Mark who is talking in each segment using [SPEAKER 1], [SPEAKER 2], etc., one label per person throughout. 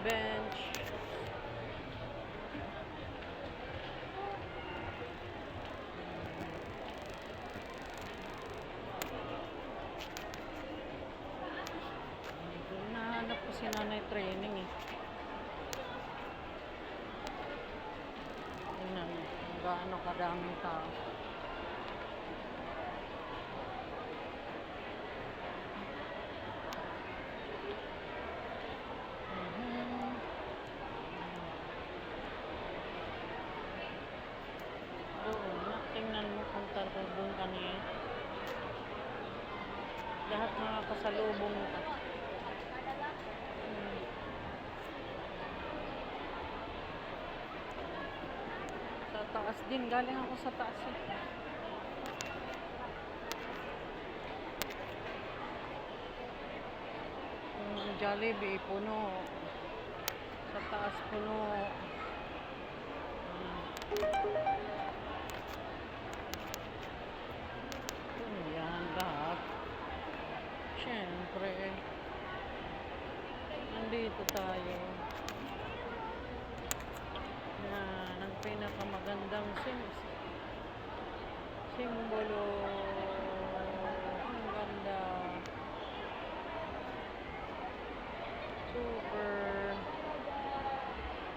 [SPEAKER 1] bench. Nahanap ko si nanay training eh. Tingnan mo kung gaano kadaming tao. Doon na, tingnan mo kung tarubong ka niya. Lahat mga kasalubong ka. Sa taas din, galing ako sa taas eh. Jollibee, puno. Sa taas, puno. Yan, lahat. Siyempre, nandito tayo. Yan, ang pinakamagandang simbolo. Ang ganda. Super.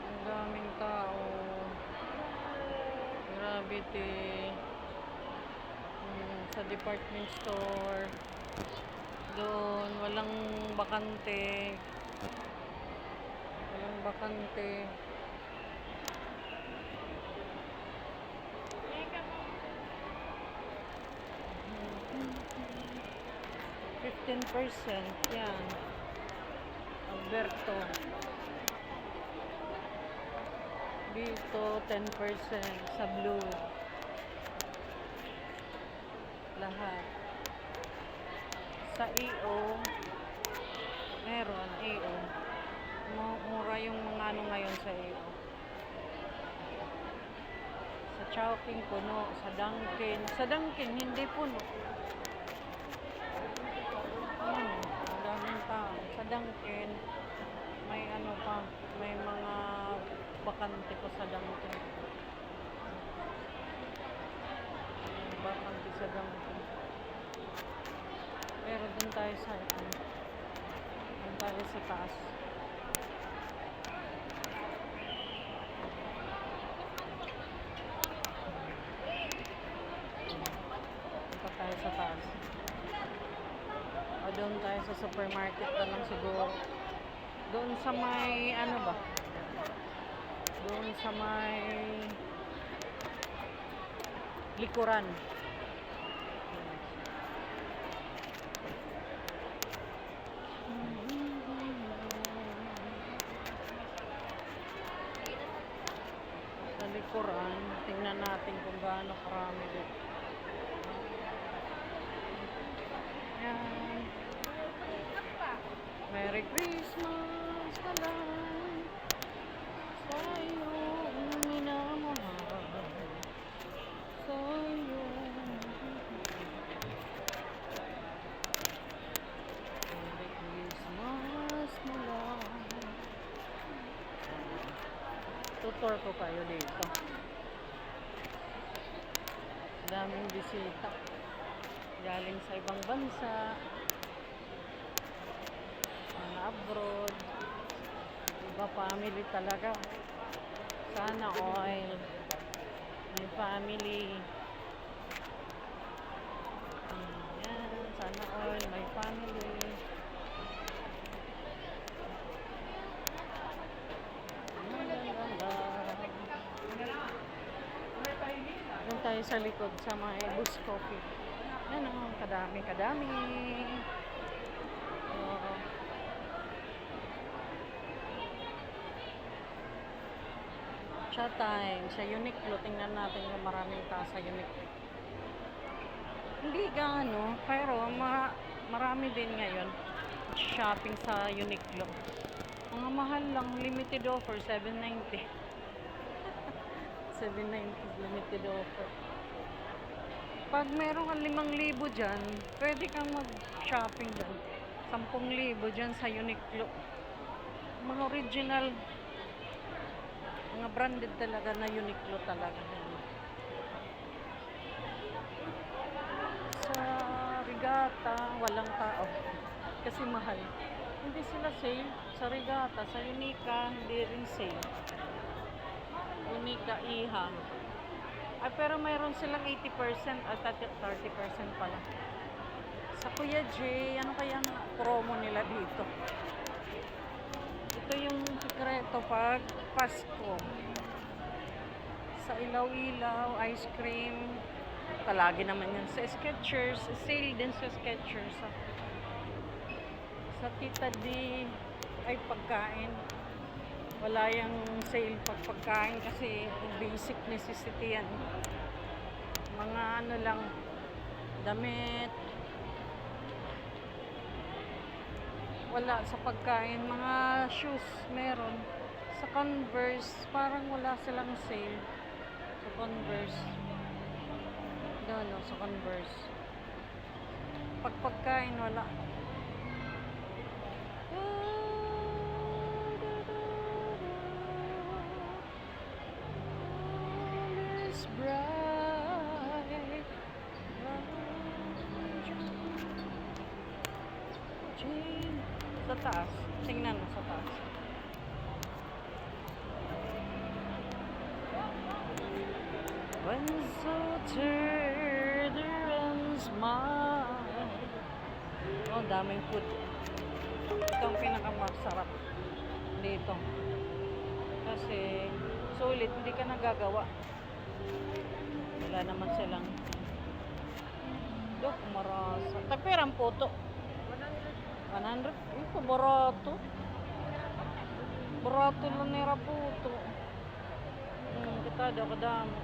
[SPEAKER 1] Ang daming tao. Gravity. Sa department store. Doon, walang bakante. Walang bakante. %. Yan. Alberto. Dito, 10% sa blue. Lahat. Sa EO, meron EO. Mura yung mga ano ngayon sa EO. Sa Chowking puno, sa Dunkin. Sa Dunkin hindi puno. Ang daming tao. Sa Dunkin, may ano pa, may mga bakante ko sa Dunkin. Bakante sa Dunkin. Pero dun tayo sa dun tayo sa taas. Punta tayo sa taas. O doon tayo sa supermarket na lang siguro. Doon sa may ano ba? Doon sa may likuran. Sa likuran, tingnan natin kung gaano karami dito. Yan. Merry Christmas pala sa iyong minamahal, sa iyong Merry Christmas mula. Tutor ko kayo dito. Daming bisita galing sa ibang bansa, mga abroad, iba family talaga. Sana all may family. Ayan, sana all may family. Doon tayo sa likod sa mga bus coffee. Yan o, kadami. Oo. Chat time sa Uniqlo. Tingnan natin yung maraming tao sa Uniqlo. Hindi gaano, pero marami din ngayon shopping sa Uniqlo. Mga mahal lang, limited offer, $790. $790 limited offer. Pag meron kang 5,000 dyan, pwede kang mag-shopping dyan. 10,000 dyan sa Uniqlo. Mga original, mga branded talaga na Uniqlo talaga. Sa Rigata, walang tao. Kasi mahal. Hindi sila sale. Sa Rigata, sa Unica, hindi rin sale. Unica, Iha. Ay, pero mayroon silang 80% at 30% pala. Sa Kuya J, ano kaya ang promo nila dito? Ito yung sikreto pag Pasko. Sa Ilaw-Ilaw, ice cream. Palagi naman yan. Sa Skechers, sale din sa Skechers. Sa Tita D, ay pagkain. Wala yung sale pag pagkain kasi basic necessity yan. Mga ano lang, damit. Wala sa pagkain. Mga shoes meron. Sa Converse, parang wala silang sale. Sa Converse. No, sa Converse. Pag pagkain, wala. Sa taas. Tingnan mo sa taas. When so tender and smile. Oh, daming food. Ito ang pinakamasarap dito. Kasi sulit, hindi ka nagagawa. Wala naman silang dok, marasa. Tapirang puto. 100? Ito, barato. Barato lang nira puto. Kita daw kadami.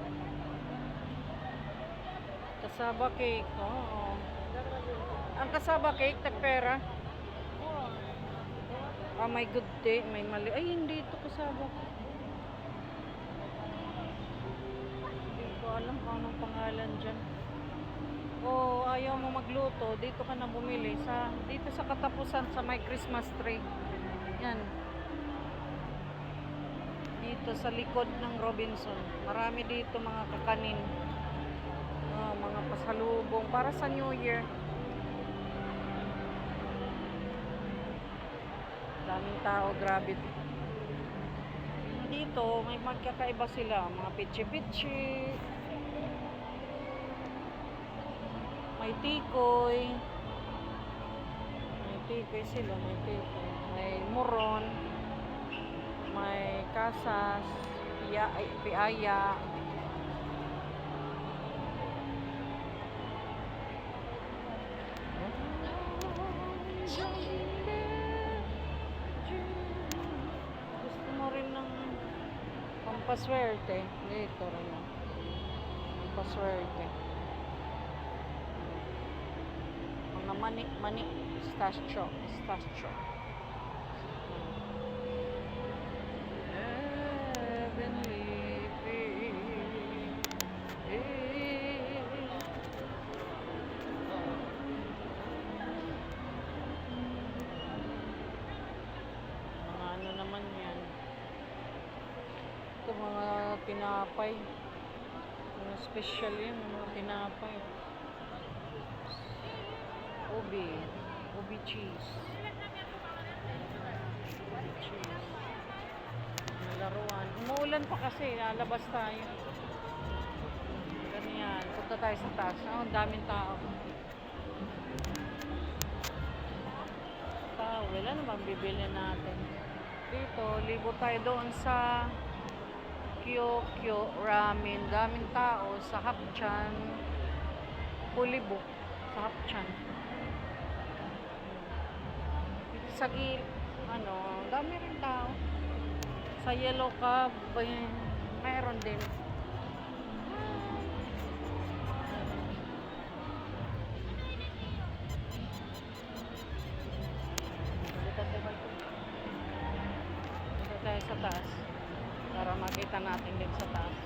[SPEAKER 1] Kasaba cake. Oo. Ang kasaba cake, tagpera. Ah, may good day. May mali. Ay, hindi ito kasaba. Hindi ko alam kung anong pangalan dyan. O ayaw mo magluto, dito ka na bumili dito sa katapusan sa may Christmas tree. Yan. Dito sa likod ng Robinson. Marami dito mga kakanin. Mga pasalubong para sa New Year. Daming tao, grabe. Dito may magkakaiba sila, mga pichi-pichi. May tikoy. May tikoy sila, may tikoy. May muron. May kasas. Piaya. Gusto mo rin ng pampaswerte? Dito rin. Pampaswerte. Mani, stasyo. Heavenly mga ano naman yan. Ito mga tinapay. Mga special yan, mga tinapay. Ubi cheese. Laruan. Umuulan pa kasi, lalabas tayo. Ganyan. Punta tayo sa taas. Ang daming tao. Towel. Ano bang bibili natin? Dito, libo tayo doon sa Kyokyo Ramen. Daming tao sa Hapchan. Pulibok sa Hapchan. Sa dami rin tao. Sa Yellow Cab, mayroon din. Dito tayo sa taas para makita natin din sa taas.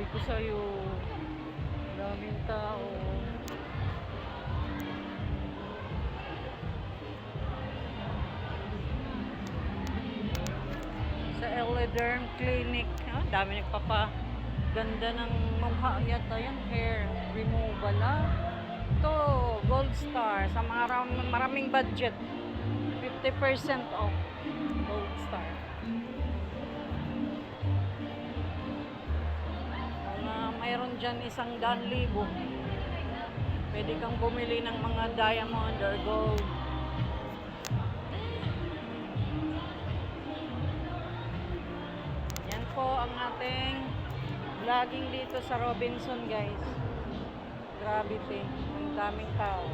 [SPEAKER 1] Sabi ko sa'yo, daming tao. Sa Elederm Clinic, dami nagpapaganda ng mukha yata yan, hair removal Ito, Gold Star, sa mga maraming budget, 50% off, Gold Star. Mayroon dyan 100,000. Pwede kang bumili ng mga diamond or gold. Yan po ang ating vlogging dito sa Robinson, guys. Gravity. Ang daming tao.